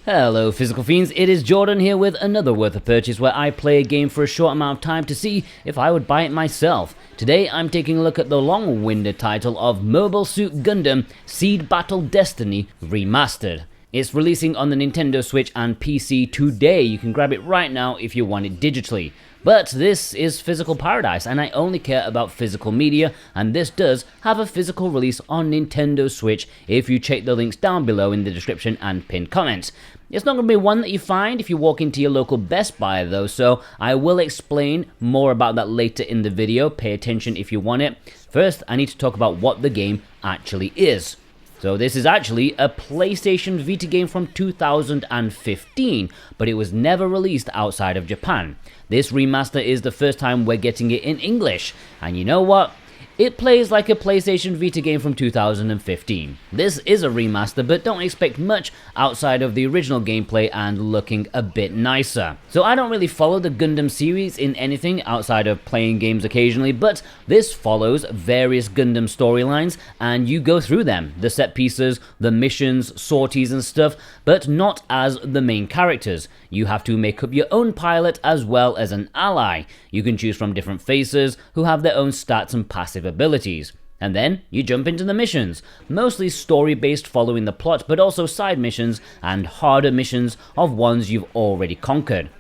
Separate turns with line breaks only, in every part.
Hello Physical Fiends, it is Jordan here with another Worth a Purchase where I play a game for a short amount of time to see if I would buy it myself. Today I'm taking a look at the long-winded title of Mobile Suit Gundam Seed Battle Destiny Remastered. It's releasing on the Nintendo Switch and PC today. You can grab it right now if you want it digitally. But this is Physical Paradise and I only care about physical media, and this does have a physical release on Nintendo Switch if you check the links down below in the description and pinned comments. It's not going to be one that you find if you walk into your local Best Buy though, so I will explain more about that later in the video. Pay attention if you want it. First, I need to talk about what the game actually is. So this is actually a PlayStation Vita game from 2015, but it was never released outside of Japan. This remaster is the first time we're getting it in English, and you know what? It plays like a PlayStation Vita game from 2015. This is a remaster, but don't expect much outside of the original gameplay and looking a bit nicer. So I don't really follow the Gundam series in anything outside of playing games occasionally, but this follows various Gundam storylines and you go through them, the set pieces, the missions, sorties and stuff, but not as the main characters. You have to make up your own pilot as well as an ally. You can choose from different faces who have their own stats and passive abilities. And then you jump into the missions, mostly story-based following the plot, but also side missions and harder missions of ones you've already conquered.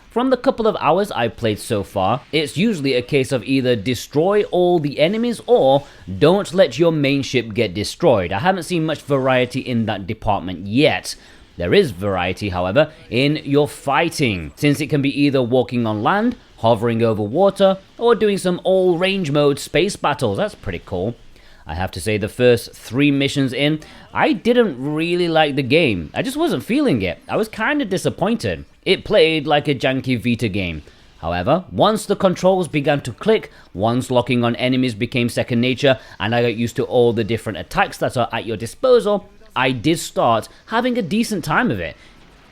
From the couple of hours I've played so far, it's usually a case of either destroy all the enemies or don't let your main ship get destroyed. I haven't seen much variety in that department yet. There is variety, however, in your fighting, since it can be either walking on land, hovering over water, or doing some all-range mode space battles. That's pretty cool. I have to say the first 3 missions in, I didn't really like the game. I just wasn't feeling it. I was kind of disappointed. It played like a janky Vita game. However, once the controls began to click, once locking on enemies became second nature, and I got used to all the different attacks that are at your disposal, I did start having a decent time of it.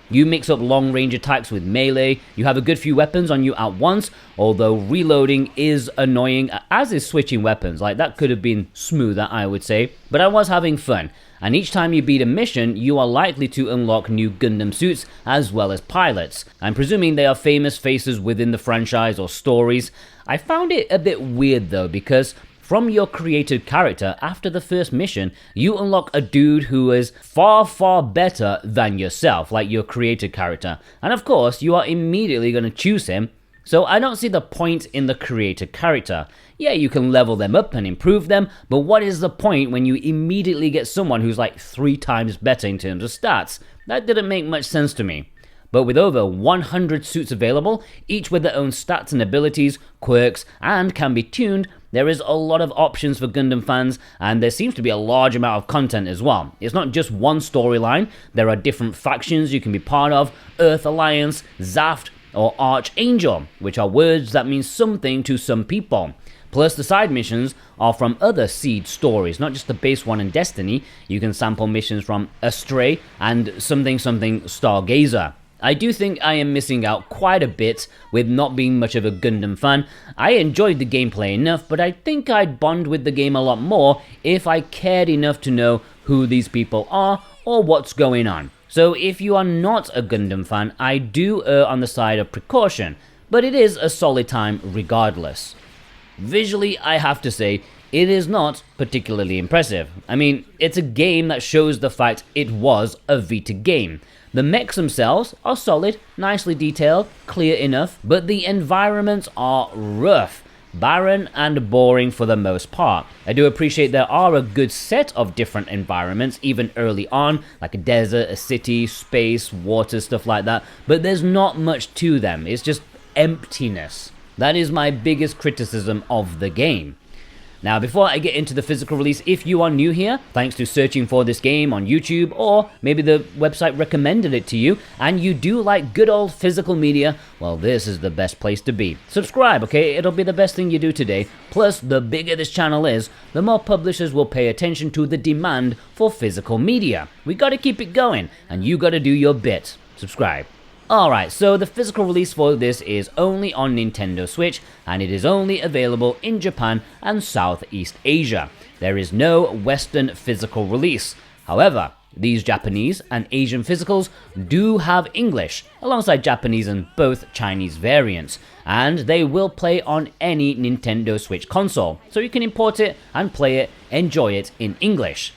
You mix up long-range attacks with melee, you have a good few weapons on you at once, although reloading is annoying, as is switching weapons. Like, that could have been smoother, I would say, but I was having fun. And each time you beat a mission, you are likely to unlock new Gundam suits as well as pilots. I'm presuming they are famous faces within the franchise or stories. I found it a bit weird though, because from your created character, after the first mission, you unlock a dude who is far better than yourself, like your created character. And of course, you are immediately going to choose him, so I don't see the point in the created character. Yeah, you can level them up and improve them, but what is the point when you immediately get someone who's like 3 times better in terms of stats? That didn't make much sense to me. But with over 100 suits available, each with their own stats and abilities, quirks, and can be tuned, there is a lot of options for Gundam fans, and there seems to be a large amount of content as well. It's not just one storyline, there are different factions you can be part of: Earth Alliance, Zaft, or Archangel, which are words that mean something to some people. Plus the side missions are from other Seed stories, not just the base one in Destiny. You can sample missions from Astray and something Stargazer. I do think I am missing out quite a bit with not being much of a Gundam fan. I enjoyed the gameplay enough, but I think I'd bond with the game a lot more if I cared enough to know who these people are or what's going on. So if you are not a Gundam fan, I do err on the side of precaution, but it is a solid time regardless. Visually, I have to say, it is not particularly impressive. I mean, it's a game that shows the fact it was a Vita game. The mechs themselves are solid, nicely detailed, clear enough, but the environments are rough, barren and boring for the most part. I do appreciate there are a good set of different environments, even early on, like a desert, a city, space, water, stuff like that, but there's not much to them. It's just emptiness. That is my biggest criticism of the game. Now, before I get into the physical release, if you are new here, thanks to searching for this game on YouTube, or maybe the website recommended it to you, and you do like good old physical media, well, this is the best place to be. Subscribe, okay? It'll be the best thing you do today. Plus, the bigger this channel is, the more publishers will pay attention to the demand for physical media. We gotta keep it going, and you gotta do your bit. Subscribe. Alright, so the physical release for this is only on Nintendo Switch, and it is only available in Japan and Southeast Asia. There is no Western physical release. However, These Japanese and Asian physicals do have English, alongside Japanese and both Chinese variants, and they will play on any Nintendo Switch console, so you can import it and play it, enjoy it in English.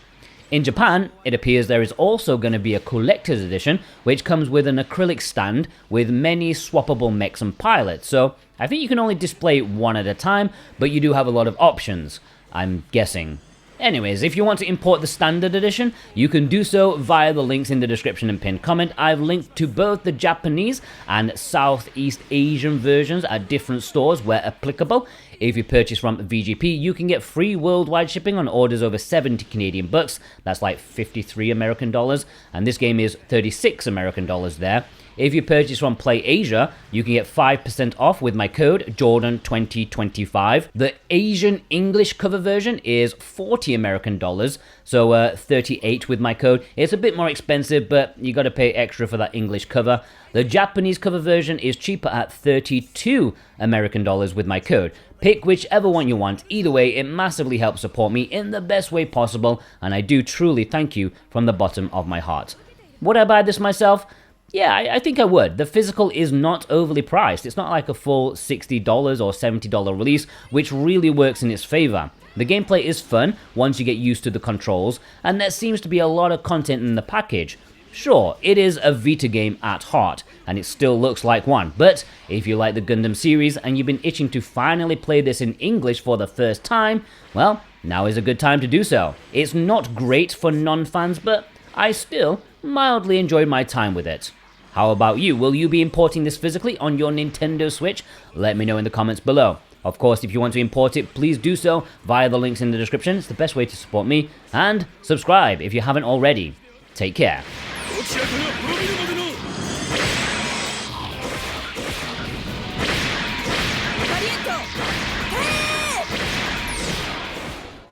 In Japan, it appears there is also going to be a collector's edition, which comes with an acrylic stand with many swappable mechs and pilots, so I think you can only display one at a time, but you do have a lot of options, I'm guessing. Anyways, if you want to import the standard edition, you can do so via the links in the description and pinned comment. I've linked to both the Japanese and Southeast Asian versions at different stores where applicable. If you purchase from VGP, you can get free worldwide shipping on orders over 70 Canadian bucks. That's like 53 American dollars, and this game is 36 American dollars there. If you purchase from Play Asia, you can get 5% off with my code Jordan2025. The Asian English cover version is 40 American dollars, so 38 with my code. It's a bit more expensive, but you got to pay extra for that English cover. The Japanese cover version is cheaper at 32 American dollars with my code. Pick whichever one you want. Either way, it massively helps support me in the best way possible, and I do truly thank you from the bottom of my heart. Would I buy this myself? Yeah, I think I would. The physical is not overly priced. It's not like a full $60 or $70 release, which really works in its favor. The gameplay is fun once you get used to the controls, and there seems to be a lot of content in the package. Sure, it is a Vita game at heart, and it still looks like one, but if you like the Gundam series and you've been itching to finally play this in English for the first time, well, now is a good time to do so. It's not great for non-fans, but I still mildly enjoyed my time with it. How about you? Will you be importing this physically on your Nintendo Switch? Let me know in the comments below. Of course, if you want to import it, please do so via the links in the description. It's the best way to support me. And subscribe if you haven't already. Take care.